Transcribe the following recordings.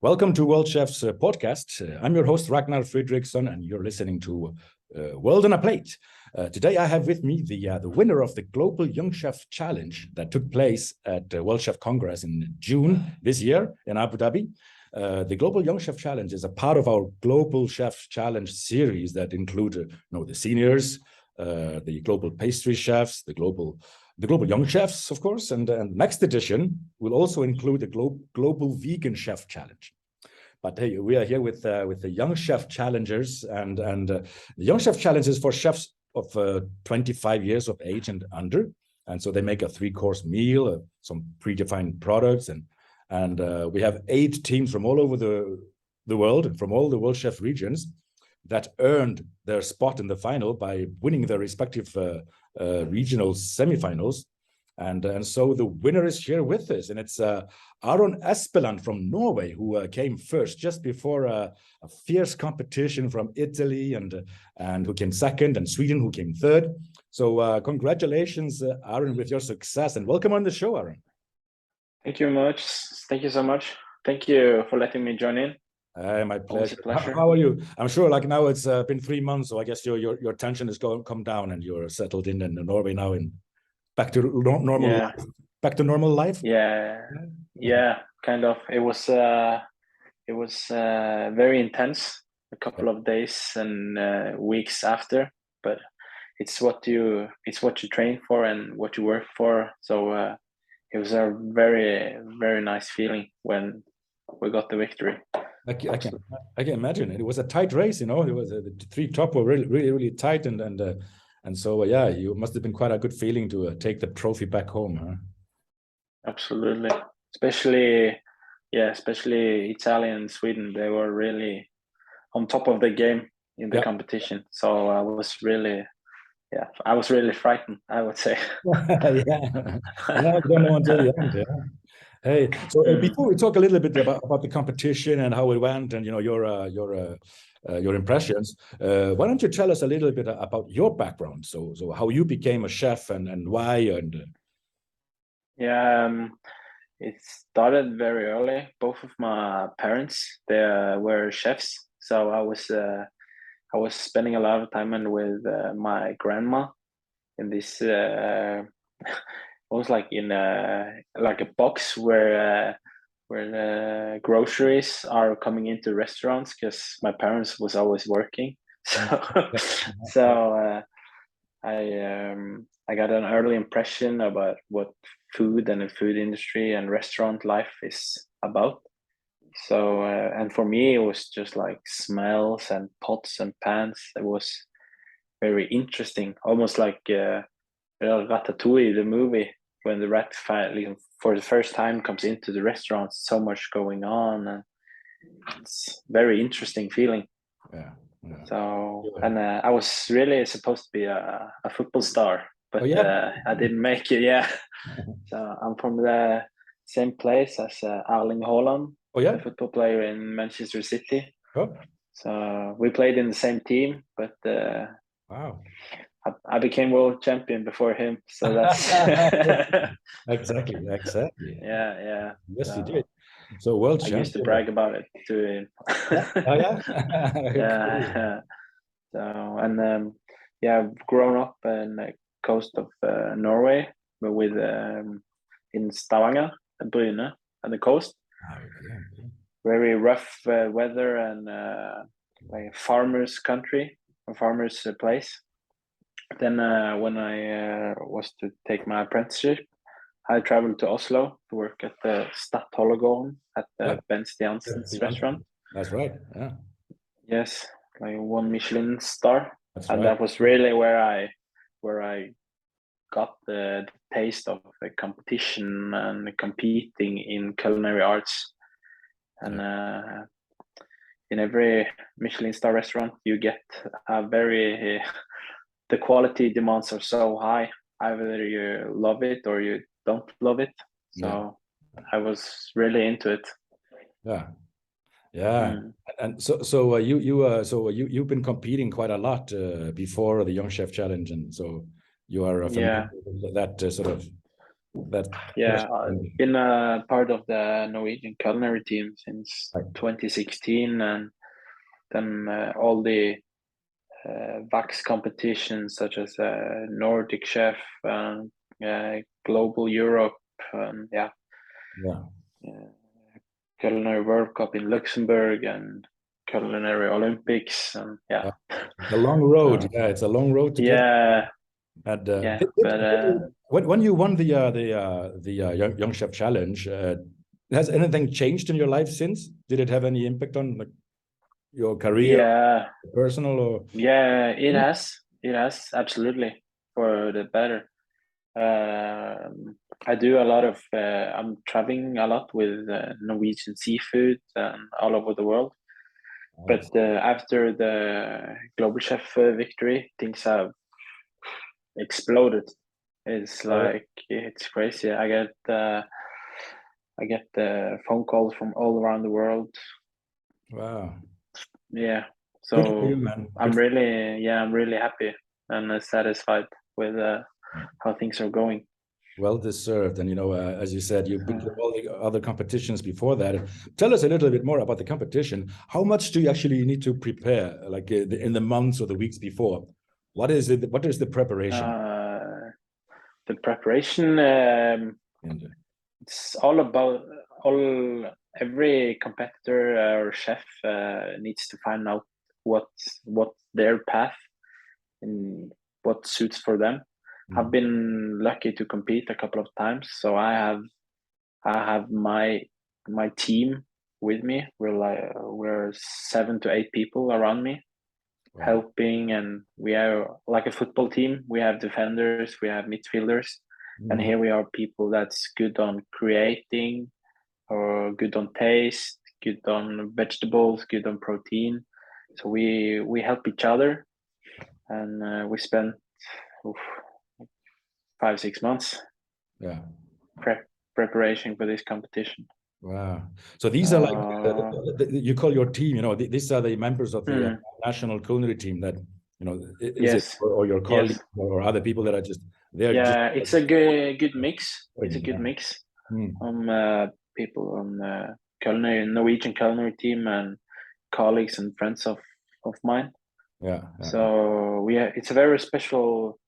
Welcome to Worldchefs podcast. I'm your host, Ragnar Fredriksson, and you're listening to World on a Plate. Today I have with me the winner of the Global Young Chef Challenge that took place at Worldchefs Congress in June this year in Abu Dhabi. The Global Young Chef Challenge is a part of our Global Chef Challenge series that include the seniors, the global pastry chefs, the global young chefs, of course, and next edition will also include the global vegan chef challenge. But hey, we are here with the young chef challengers, and the young chef challenge is for chefs of 25 years of age and under, and so they make a 3-course meal, some predefined products, and we have 8 teams from all over the world, from all the World Chef regions, that earned their spot in the final by winning their respective regional semifinals. And so the winner is here with us, and it's Aron Espeland from Norway, who came first just before a fierce competition from Italy, and who came second, and Sweden, who came third. So congratulations, Aron, with your success, and welcome on the show, Aron. Thank you much. Thank you so much. Thank you for letting me join in. My pleasure. How are you? I'm sure, like, now it's been 3 months, so I guess your tension has come down, and you're settled in Norway now, and back to normal. Yeah. Life. Back to normal life. Yeah, kind of. It was very intense. A couple of days and weeks after, but it's what you train for and what you work for. So it was a very, very nice feeling when we got the victory. I can imagine it. It was a tight race, It was the 3 top were really tight, and so yeah, you must have been quite a good feeling to take the trophy back home, huh? Absolutely, especially Italy and Sweden. They were really on top of the game in the competition. So I was really frightened, I would say. Yeah, I don't know until the end. Yeah. Hey, so before we talk a little bit about the competition and how it went, and your impressions, why don't you tell us a little bit about your background? So how you became a chef and why, and it started very early. Both of my parents, they were chefs, so I was spending a lot of time with my grandma in this. Almost like in a box where the groceries are coming into restaurants, because my parents was always working. So I got an early impression about what food and the food industry and restaurant life is about. So and for me it was just like smells and pots and pans. It was very interesting, almost like Ratatouille, the movie, when the rat for the first time comes into the restaurant. So much going on, and it's very interesting feeling. Yeah. So and I was really supposed to be a football star, but I didn't make it. Yeah. So I'm from the same place as Erling Haaland, the football player in Manchester City. So we played in the same team, but wow, I became world champion before him. So that's exactly. Yeah. Yes, you did. So world champion. I used to brag about it to him. Yeah. So and I've grown up in the coast of Norway, but with in Stavanger and Bryne and the coast. Very rough weather and like a farmer's country, a farmer's place. Then when I was to take my apprenticeship, I traveled to Oslo to work at the Stadholdegården at Ben Stiansen's restaurant. That's right. Yeah. Yes, like 1 Michelin star. And that was really where I got the taste of the competition and competing in culinary arts. And in every Michelin star restaurant, you get a very the quality demands are so high. Either you love it or you don't love it. So I was really into it. Yeah. And so you've been competing quite a lot before the Young Chef Challenge, and so you are familiar with that sort of That I've been a part of the Norwegian Culinary Team since 2016, and then all the Vaaghals competitions such as Nordic Chef and Global Europe, and Culinary World Cup in Luxembourg and Culinary Olympics, and it's a long road. It's a long road to get. And when you won the Young Chef Challenge, has anything changed in your life since? Did it have any impact on your career, personal or? Yeah, it has absolutely, for the better. I do a lot of I'm traveling a lot with Norwegian seafood and all over the world. Nice. But after the Global Chef victory, things have exploded. It's like it's crazy. I get phone calls from all around the world. Wow. Yeah. So good for you, man. I'm really happy and satisfied with how things are going. Well deserved. And, as you said, you've been to all the other competitions before that. Tell us a little bit more about the competition. How much do you actually need to prepare, like in the months or the weeks before? What is it? What is the preparation? The preparation, it's all about every competitor or chef needs to find out what their path and what suits for them. I've been lucky to compete a couple of times, so I have my team with me. We're 7 to 8 people around me, helping, and we are like a football team. We have defenders, we have midfielders, and here we are people that's good on creating, or good on taste, good on vegetables, good on protein. So we help each other, and we spend 5-6 months preparation for this competition. Wow. So these are like you call your team, these are the members of the national culinary team that is it, or your colleagues or other people that are just there? It's a good mix. It's a good mix. People on Norwegian Culinary Team and colleagues and friends of mine. So it's a very special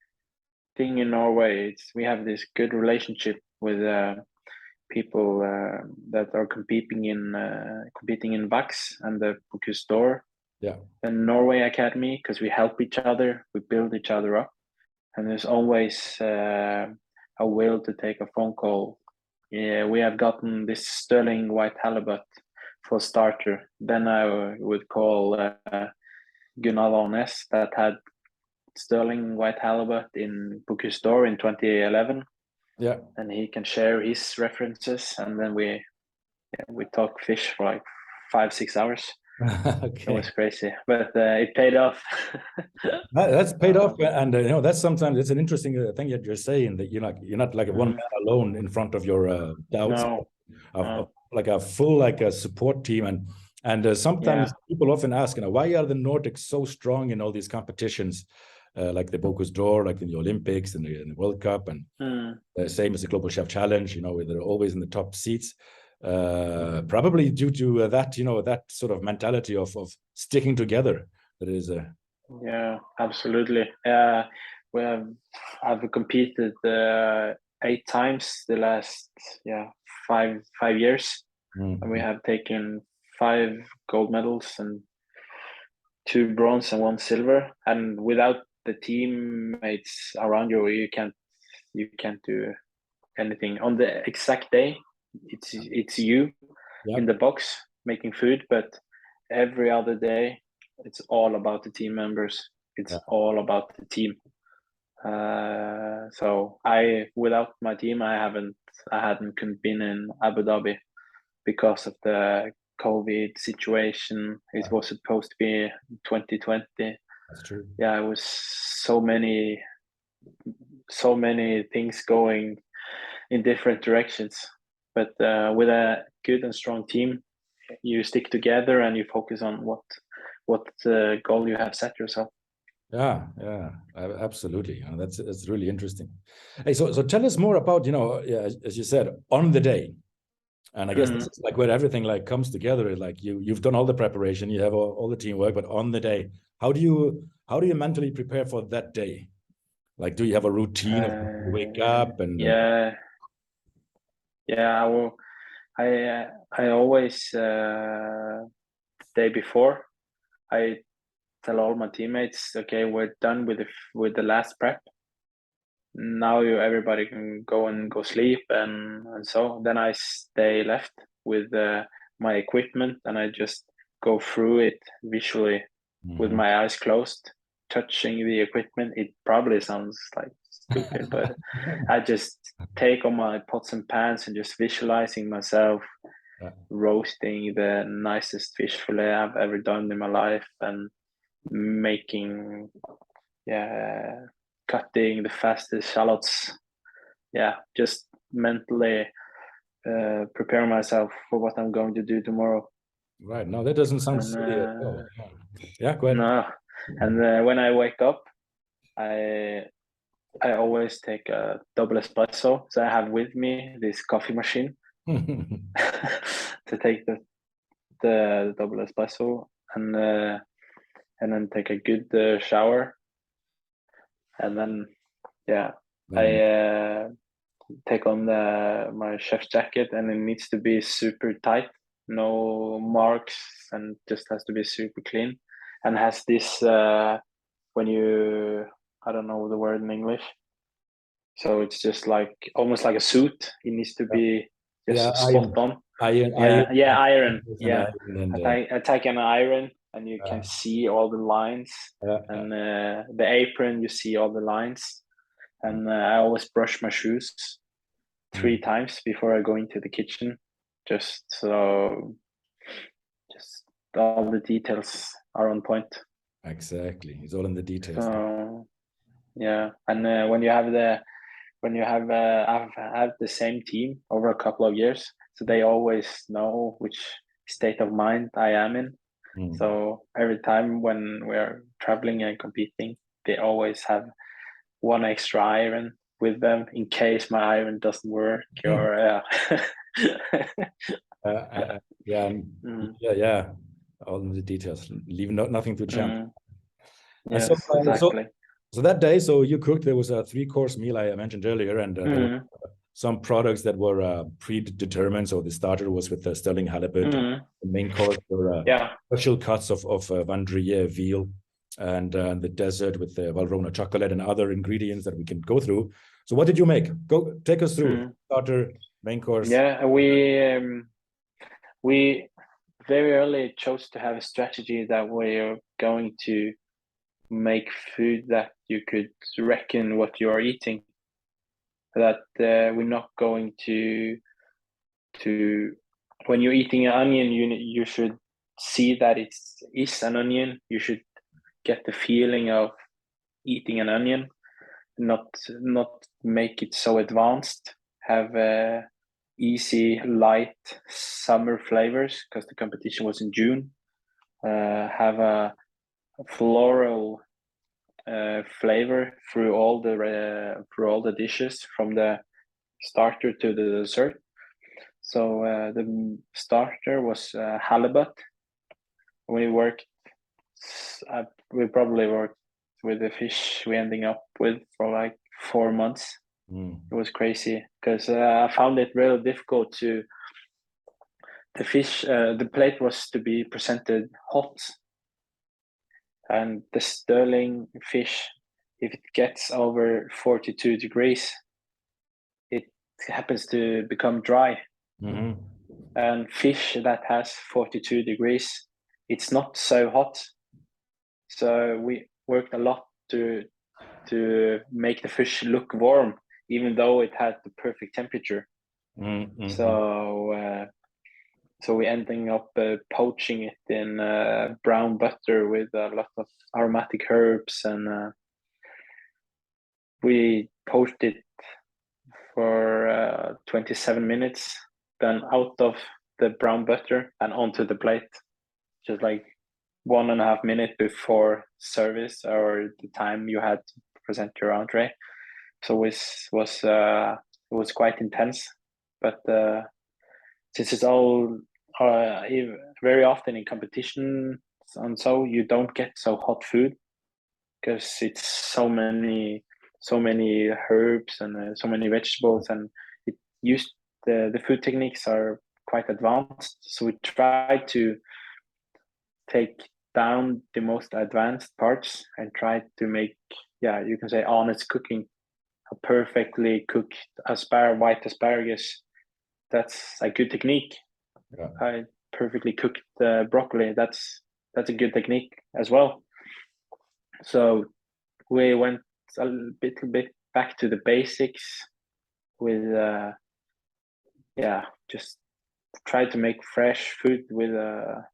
thing in Norway. We have this good relationship with people that are competing in Vaaghals and the Bocuse d'Or and Norway Academy, because we help each other, we build each other up, and there's always a will to take a phone call. We have gotten this sterling white halibut for starter. Then I would call Gunnar Varnes that had sterling white halibut in Bocuse d'Or in 2011. And he can share his references, and then we talk fish for like 5-6 hours. It was crazy, but it paid off. That's paid off, and that's sometimes it's an interesting thing that you're saying, that you're not like one man alone in front of your doubts. Like a full a support team, and sometimes people often ask, why are the Nordics so strong in all these competitions, like the Bocuse d'Or, like in the Olympics and the World Cup, and same as the Global Chef Challenge, they're always in the top seats. Probably due to that, that sort of mentality of sticking together. That is absolutely. I've competed 8 times the last 5 years, and we have taken 5 gold medals and 2 bronze and 1 silver. And without the teammates around you, you can't do anything. On the exact day, it's you in the box making food, but every other day it's all about the team members. It's all about the team. So without my team, I hadn't been in Abu Dhabi because of the COVID situation. It was supposed to be 2020. That's true. It was so many things going in different directions. But with a good and strong team, you stick together and you focus on what goal you have set yourself. Yeah, yeah, absolutely. You know, that's really interesting. Hey, so tell us more about, you know, yeah, as you said, on the day. And I guess this is like where everything like comes together. Like you've done all the preparation, you have all the teamwork, but on the day, how do you mentally prepare for that day? Like, do you have a routine of you wake up and Yeah, yeah. I always day before I tell all my teammates, okay, we're done with the last prep. Now everybody can go sleep, and so then I stay left with my equipment, and I just go through it visually with my eyes closed, touching the equipment. It probably sounds like stupid, but I just take on my pots and pans and just visualizing myself yeah. roasting the nicest fish fillet I've ever done in my life, and making, yeah, cutting the fastest shallots. Yeah, just mentally prepare myself for what I'm going to do tomorrow. Right. No, that doesn't sound And silly at all. Yeah, yeah, go ahead. no, and when I wake up, I I always take a double espresso. So I have with me this coffee machine to take the double espresso, and then take a good shower, and then yeah, I Man, take on my chef's jacket, and it needs to be super tight, no marks, and just has to be super clean, and has this when you, I don't know the word in English, so it's just like almost like a suit. It needs to be yeah, just spot on. iron, Yeah, iron. and Yeah, iron, and I take an iron, and you can see all the lines, uh, and the apron, you see all the lines, and I always brush my shoes 3 times before I go into the kitchen, just so just all the details are on point. exactly. It's all in the details. So yeah, and when you have I've had the same team over a couple of years, so they always know which state of mind I am in. Mm. So every time when we're traveling and competing, they always have one extra iron with them in case my iron doesn't work, or Yeah, mm, yeah, yeah. All in the details. Leave nothing to chance. And so, yes, exactly. so that day, so you cooked. There was a three-course meal I mentioned earlier, and there were Mm, some products that were predetermined. So the starter was with the sterling halibut. mm, The main course were yeah. special cuts of Vandrier veal, and the dessert with the Valrhona chocolate and other ingredients that we can go through. So what did you make? Go take us through Mm, starter, main course. yeah, we very early chose to have a strategy that we're going to make food that you could reckon what you are eating. That we're not going to when you're eating an onion, you should see that it is an onion. You should get the feeling of eating an onion, not make it so advanced. Have easy, light summer flavors because the competition was in June. Have a floral flavor through all the dishes from the starter to the dessert. So the starter was halibut. We worked. We probably worked with the fish we ending up with for like 4 months. Mm. It was crazy because I found it really difficult to the fish. The plate was to be presented hot, and the sterling fish, if it gets over 42 degrees, it happens to become dry. Mm-hmm. And fish that has 42 degrees, it's not so hot. So we worked a lot to make the fish look warm, even though it had the perfect temperature. Mm-hmm. So we ending up poaching it in brown butter with a lot of aromatic herbs, and we poached it for 27 minutes, then out of the brown butter and onto the plate, just like 1.5 minutes before service or the time you had to present your entree. So it was quite intense, but since it's all very often in competition, and so you don't get so hot food because it's so many herbs and so many vegetables, and the food techniques are quite advanced. So we try to take down the most advanced parts and try to make, you can say, honest cooking. A perfectly cooked white asparagus, that's a good technique. I perfectly cooked broccoli, that's a good technique as well. So we went a little bit back to the basics with just try to make fresh food with a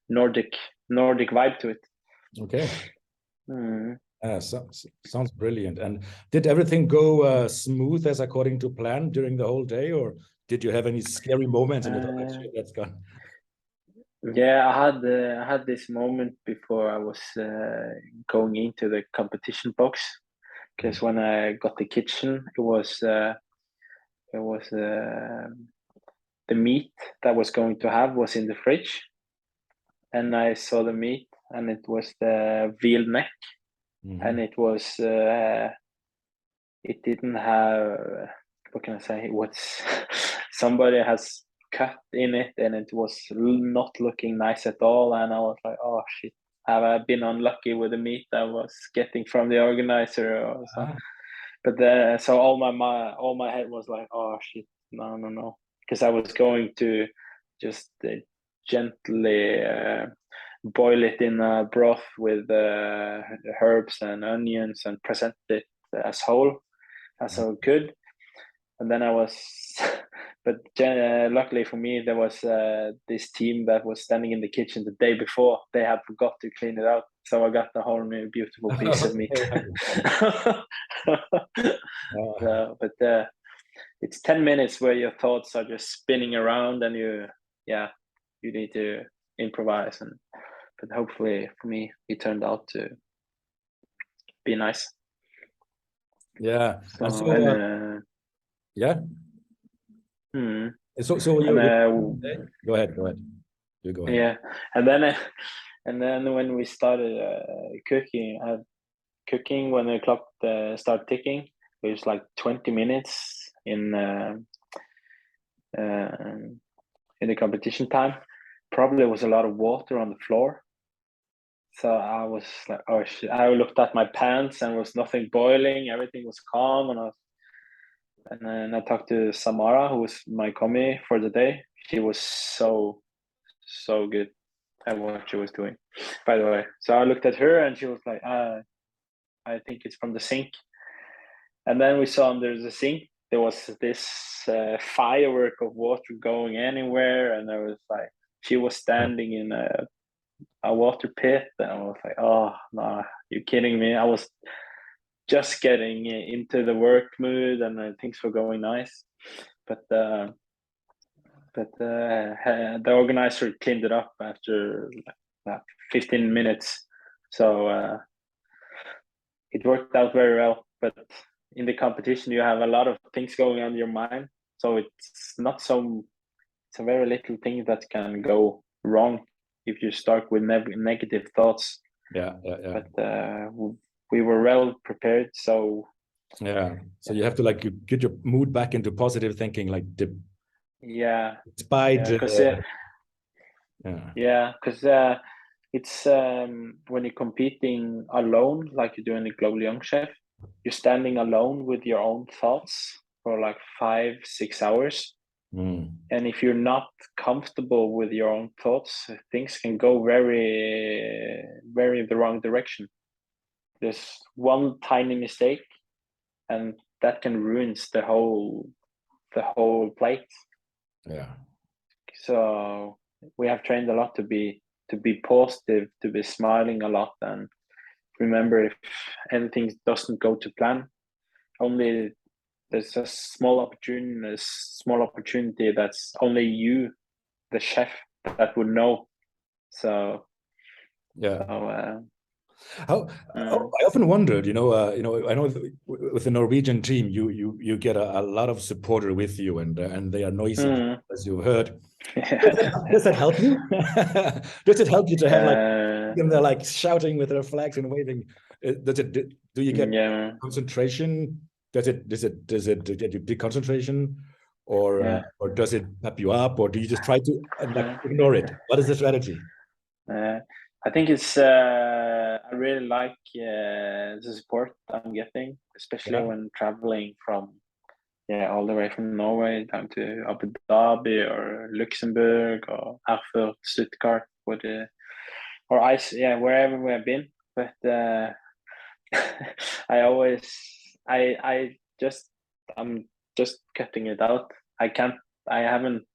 Nordic vibe to it. Okay. Sounds brilliant. And did everything go smooth as according to plan during the whole day, or did you have any scary moments and you thought, actually, that's gone? Yeah, I had this moment before I was going into the competition box, because when I got the kitchen, it was the meat that was going to have was in the fridge, and I saw the meat, and it was the veal neck, and it was it didn't have, what can I say? It was somebody has cut in it, and it was not looking nice at all. And I was like, oh shit, have I been unlucky with the meat I was getting from the organizer or something? But so all my head was like, oh shit, no, because I was going to just gently boil it in a broth with herbs and onions and present it as whole as I could. And then I was, but luckily for me, there was this team that was standing in the kitchen the day before. They had forgot to clean it out, so I got the whole new beautiful piece of meat. But it's 10 minutes where your thoughts are just spinning around, and you need to improvise. But hopefully for me, it turned out to be nice. Yeah. So, yeah. So go ahead. You go ahead. Yeah, and then when we started cooking, when the clock started ticking, it was like 20 minutes in the competition time. Probably there was a lot of water on the floor. So I was like, oh shit. I looked at my pants and was nothing boiling. Everything was calm, and then I talked to Samara, who was my commie for the day. She was so good at what she was doing, by the way. So I looked at her, and she was like, I think it's from the sink. And then we saw under the sink, there was this firework of water going anywhere. And I was like, she was standing in a water pit. And I was like, oh, no, you're kidding me. I was just getting into the work mood, and things were going nice. But the organizer cleaned it up after 15 minutes. So it worked out very well. But in the competition, you have a lot of things going on in your mind. So it's a very little thing that can go wrong if you start with negative thoughts. Yeah. But we were well prepared. So you have to get your mood back into positive thinking, despite because it's when you're competing alone, like you do in the Global Young Chef, you're standing alone with your own thoughts for like 5-6 hours. And if you're not comfortable with your own thoughts, things can go very, very the wrong direction. There's one tiny mistake, and that can ruin the whole plate. Yeah. So we have trained a lot to be positive, to be smiling a lot, and remember, if anything doesn't go to plan, only there's a small opportunity that's only you, the chef, that would know So yeah. so I often wondered, I know with the Norwegian team, you get a lot of supporter with you, and they are noisy, as you heard. Does that help you? Does it help you to have like they're like shouting with their flags and waving? Do you get concentration? Does it get you deconcentration, or does it pep you up, or do you just try to ignore it? What is the strategy? I think it's I really like the support I'm getting, especially when traveling from all the way from Norway down to Abu Dhabi or Luxembourg or Erfurt, Stuttgart, or ice, wherever we have been. But I'm just cutting it out. I haven't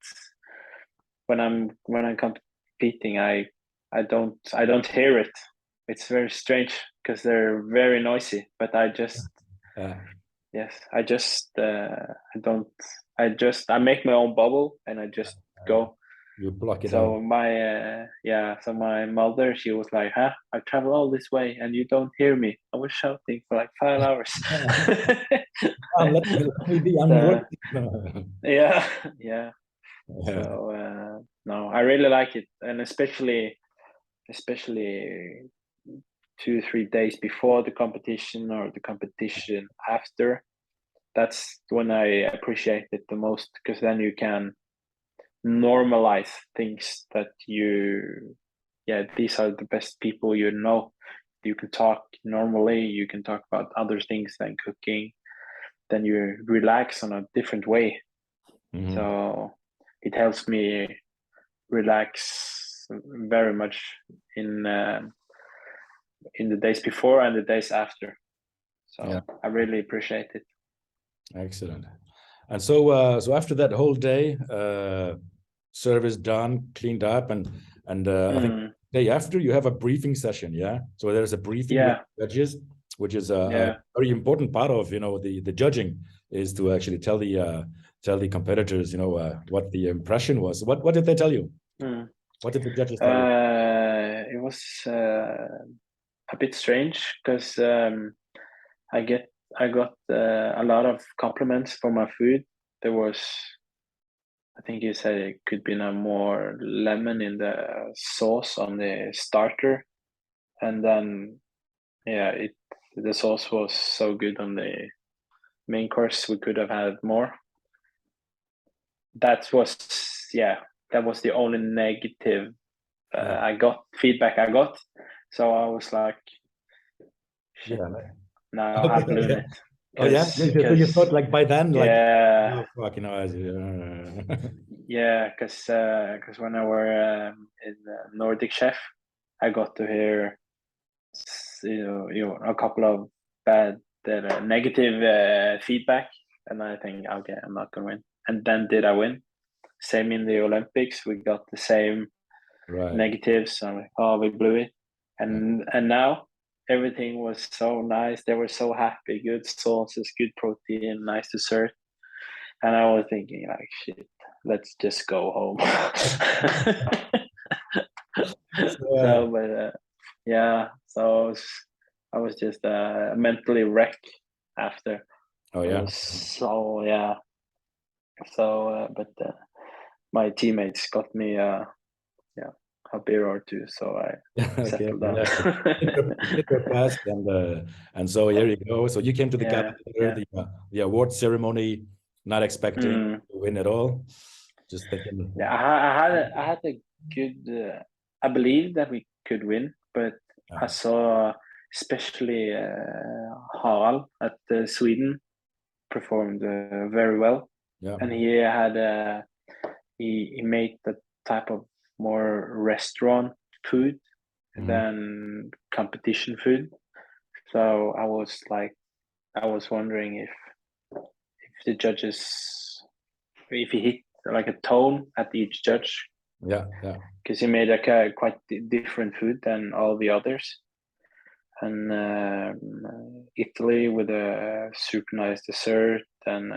when I'm competing. I don't hear it. It's very strange because they're very noisy. But I make my own bubble and I just go. You block it so out. So my mother, she was like, "Huh? I travel all this way and you don't hear me." I was shouting for like 5 hours. Let me be. I'm working. Yeah. So no, I really like it, and especially 2-3 days before the competition or the competition after. That's when I appreciate it the most, because then you can normalize things that these are the best people you know. You can talk normally, you can talk about other things than cooking, then you relax on a different way. So it helps me relax very much in the days before and the days after. So I really appreciate it. Excellent. And so after that whole day, service done, cleaned up, and I think the day after you have a briefing session. So there's a briefing with judges, which is a very important part of the judging, is to actually tell the competitors what the impression was. What did they tell you? What did the judges tell you? It was a bit strange because I got a lot of compliments for my food. There was, I think you said it could be more lemon in the sauce on the starter, and then the sauce was so good on the main course. We could have had more. That was the only negative feedback I got. So I was like, shit, now I have to learn it. So you thought like by then, because when I were in Nordic Chef, I got to hear a couple of bad negative feedback, and I think, okay, I'm not gonna win. And then did I win? Same in the Olympics, we got the same negatives. I'm like, oh, we blew it. And now everything was so nice. They were so happy. Good sauces, good protein, nice dessert. And I was thinking, like, shit, let's just go home. So I was just mentally wrecked after. But my teammates got me a beer or two, so I settled down. And so here you go. So you came to the the award ceremony, not expecting to win at all. Just thinking. I had a good. I believe that we could win, but I saw especially Harald at Sweden performed very well, and he had he made the type of more restaurant food than competition food. So I was wondering if the judges, if he hit like a tone at each judge. Because he made a quite different food than all the others. And Italy with a super nice dessert and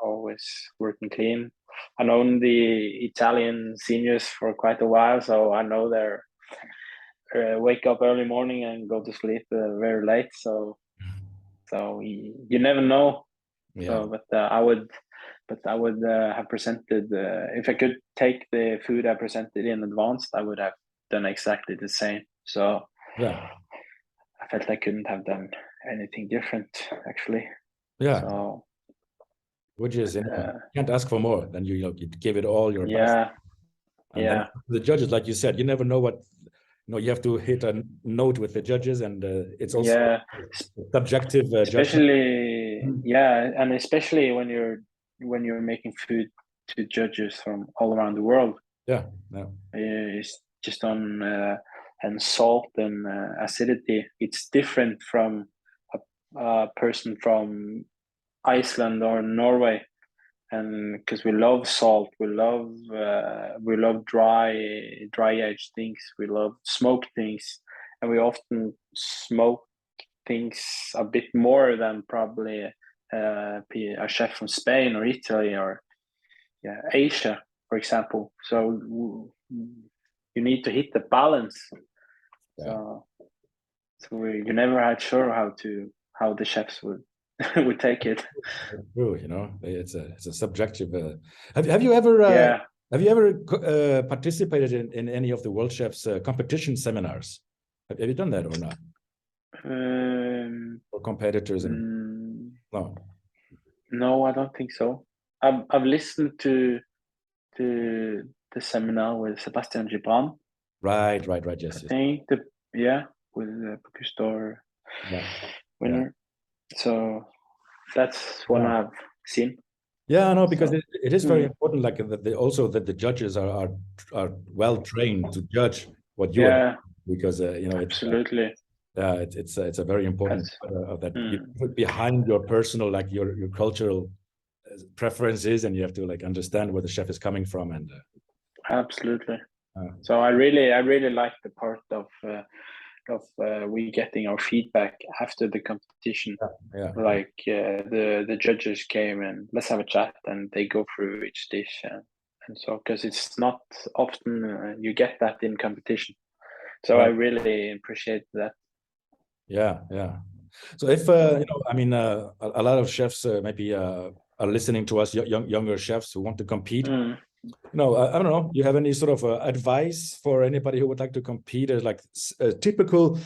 always working clean. I known the Italian seniors for quite a while, so I know their wake up early morning and go to sleep very late. So you never know. Yeah. So, but I would have presented, if I could take the food I presented in advance, I would have done exactly the same. So yeah, I felt I couldn't have done anything different, actually. Yeah. So, which is, you can't ask for more than you give it all your best. yeah. And then the judges, like you said, you never know what, you have to hit a note with the judges, and it's also subjective especially judgment. And especially when you're making food to judges from all around the world. It's just on and salt and acidity. It's different from a person from Iceland or Norway, and because we love salt, we love dry aged things, we love smoked things, and we often smoke things a bit more than probably a chef from Spain or Italy or Asia, for example. So you need to hit the balance. So you never had sure how the chefs would would take it. True, it's a subjective. Have you ever participated in any of the World Chefs competition seminars? Have you done that or not? Or competitors? No, I don't think so. I've listened to the seminar with Sebastian Gibran. Right. Yes. I think with the Bocuse d'Or winner. So that's one I've seen. Yeah, no, because it is very important, like that the judges are well trained to judge what you are, because absolutely. It's a very important that you put behind your personal, like your cultural preferences, and you have to understand where the chef is coming from, and absolutely. So I really like the part of we getting our feedback after the competition. Like the judges came and let's have a chat, and they go through each dish, and so because it's not often you get that in competition. So I really appreciate that. Yeah. So if I mean, a lot of chefs maybe are listening to us, younger chefs who want to compete. I don't know. You have any sort of advice for anybody who would like to compete? As like typical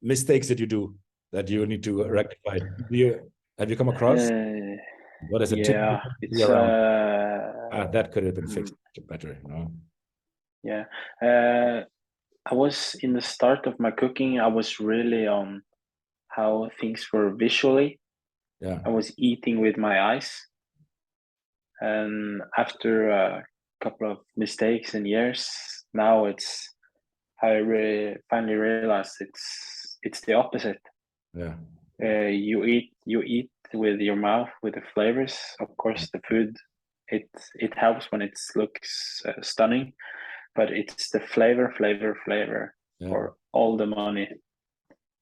mistakes that you do that you need to rectify. Have you come across? What is it? Yeah, it's that could have been fixed better. Yeah. I was in the start of my cooking, I was really on how things were visually. I was eating with my eyes. And after a couple of mistakes and years, now I finally realized it's the opposite. You eat with your mouth, with the flavors. Of course, the food, it helps when it looks stunning, but it's the flavor for all the money.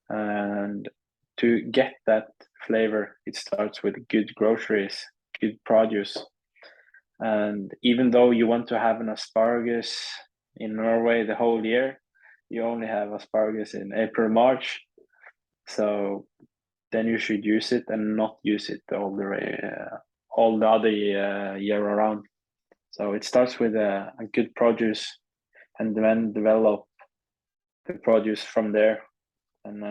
And to get that flavor, it starts with good groceries, good produce. And even though you want to have an asparagus in Norway the whole year, you only have asparagus in April, March. So then you should use it and not use it all the other year around. So it starts with a good produce, and then develop the produce from there. And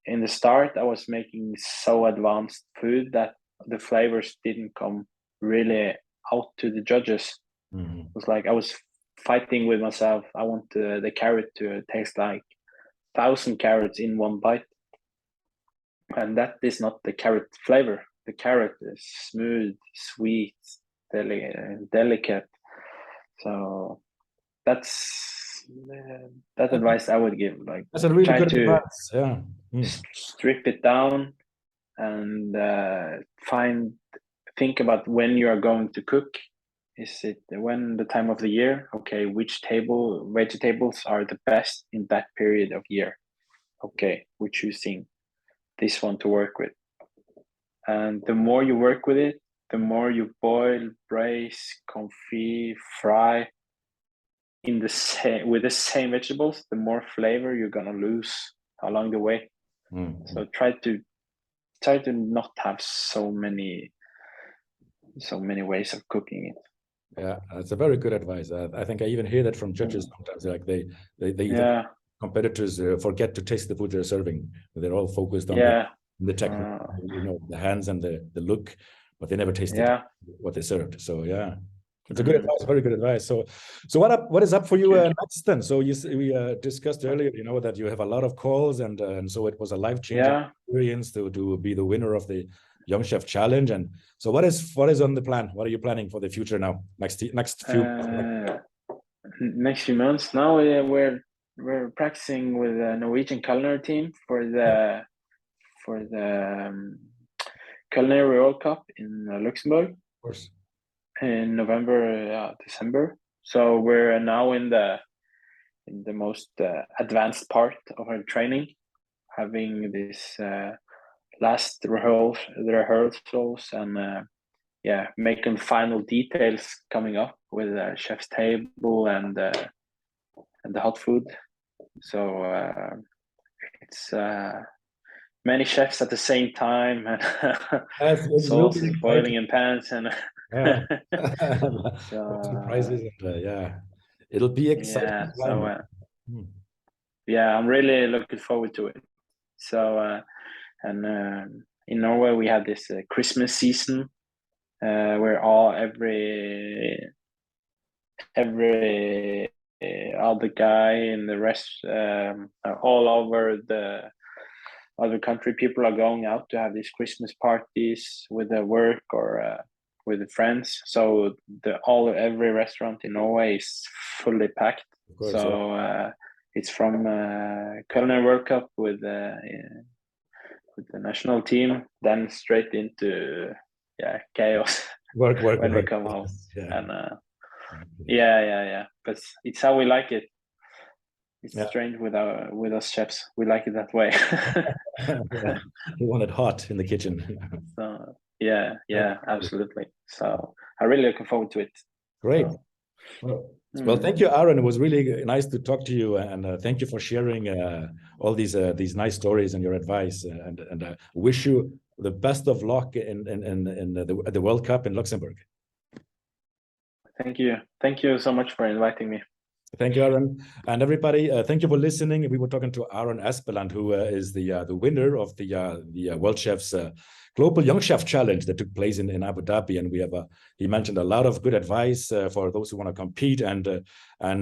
in the start, I was making so advanced food that the flavors didn't come really out to the judges. It was like I was fighting with myself. I want the carrot to taste like 1,000 carrots in one bite, and that is not the carrot flavor. The carrot is smooth, sweet, delicate. So that's that advice I would give. Like, that's a really good advice. Yeah. Strip it down and think about when you are going to cook. Is it when the time of the year? Okay, which vegetables are the best in that period of year? Okay, we're choosing this one to work with. And the more you work with it, the more you boil, braise, confit, fry, in the same with the same vegetables, the more flavor you're gonna lose along the way. So try to not have so many ways of cooking it. Yeah, that's a very good advice. I think I even hear that from judges sometimes. Like they Yeah. competitors forget to taste the food they're serving. They're all focused on the technique, the hands and the look, but they never tasted what they served. So yeah, it's a good advice, very good advice. So what is up for you next then? So we discussed earlier, that you have a lot of calls, and so it was a life-changing experience to be the winner of the Young Chef Challenge. And so what is on the plan? What are you planning for the future now? Next few months. Now we're practicing with the Norwegian Culinary Team for the Culinary World Cup in Luxembourg. Of course. In November, December. So we're now in the most advanced part of our training, having this last rehearsals and making final details coming up with the chef's table and the hot food. So it's many chefs at the same time, and sauce is boiling in pans, and surprises, and it'll be exciting. I'm really looking forward to it. So in Norway we have this Christmas season where every other guy in the rest all over the other country, people are going out to have these Christmas parties with their work or with the friends. So every restaurant in Norway is fully packed. Course, so it's from Culinary World Cup with the national team, then straight into chaos when we come home. And but it's how we like it. It's strange with us chefs. We like it that way. We want it hot in the kitchen. So absolutely. So I'm really looking forward to it. Great. Well, thank you, Aron. It was really nice to talk to you, and thank you for sharing all these nice stories and your advice. And wish you the best of luck in the World Cup in Luxembourg. Thank you so much for inviting me. Thank you, Aron. And everybody, thank you for listening. We were talking to Aron Espeland, who is the winner of the Worldchefs Global Young Chef Challenge that took place in Abu Dhabi. And we have he mentioned a lot of good advice for those who want to compete. And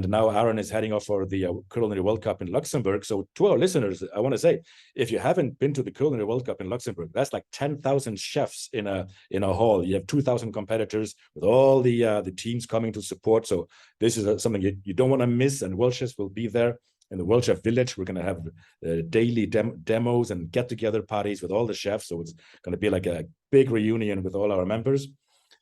now Aron is heading off for the Culinary World Cup in Luxembourg. So to our listeners, I want to say, if you haven't been to the Culinary World Cup in Luxembourg, that's like 10,000 chefs in a hall. You have 2,000 competitors with all the teams coming to support. So this is something you don't want to miss. And Worldchefs will be there in the World Chef Village. We're going to have daily demos and get-together parties with all the chefs. So it's going to be like a big reunion with all our members.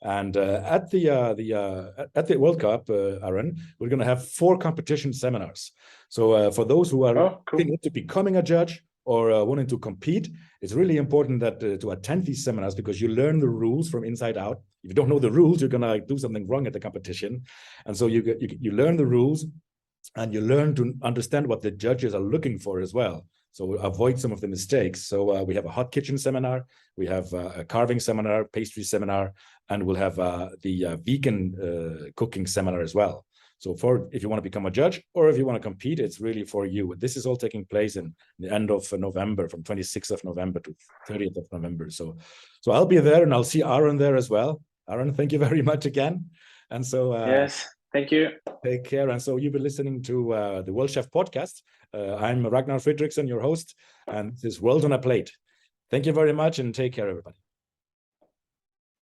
And at the World Cup, Aron, we're going to have 4 competition seminars. So for those who are looking into becoming a judge or wanting to compete, it's really important that to attend these seminars, because you learn the rules from inside out. If you don't know the rules, you're going to do something wrong at the competition. And so you learn the rules, and you learn to understand what the judges are looking for as well. So avoid some of the mistakes. So we have a hot kitchen seminar, we have a carving seminar, pastry seminar, and we'll have the vegan cooking seminar as well. So if you want to become a judge or if you want to compete, it's really for you. This is all taking place in the end of November, from 26th of November to 30th of November. So I'll be there, and I'll see Aron there as well. Aron, thank you very much again. And so yes. Thank you. Take care. And so you've been listening to the World Chef Podcast. I'm Ragnar Fredriksson, your host, and this is World on a Plate. Thank you very much, and take care, everybody.